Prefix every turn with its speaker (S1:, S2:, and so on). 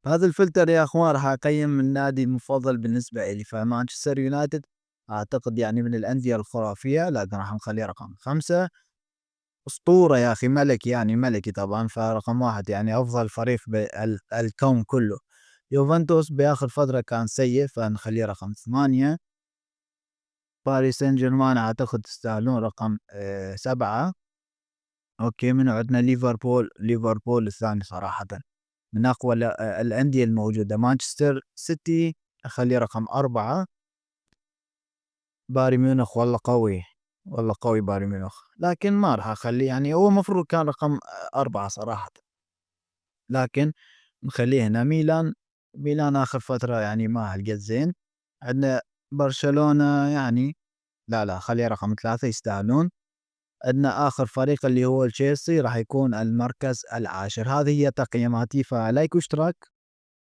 S1: هذا الفلتر يا اخوان راح اقيم النادي المفضل بالنسبة لي، فمانشستر يونايتد اعتقد يعني من الاندية الخرافية، لكن راح نخليه رقم 5. اسطورة يا اخي، ملك يعني ملكي طبعا، فرقم 1 يعني افضل فريق بالكون كله. يوفنتوس باخر فترة كان سيء، فنخليه رقم 8. باريس سان جيرمان اعتقد يستاهلون رقم 7. اوكي، من عندنا ليفربول الثاني صراحة، من أقوى الأندية الموجودة. مانشستر سيتي أخليه رقم 4. بايرن ميونخ والله قوي، والله قوي بايرن ميونخ، لكن ما راح أخليه، يعني هو المفروض كان رقم 4 صراحة، لكن نخليه هنا. ميلان آخر فترة يعني ما هالقد زين. عندنا برشلونة يعني لا خليه رقم 3، يستاهلون. عندنا آخر فريق اللي هو تشيلسي، راح يكون المركز 10. هذه هي تقييماتي، فلايك واشتراك.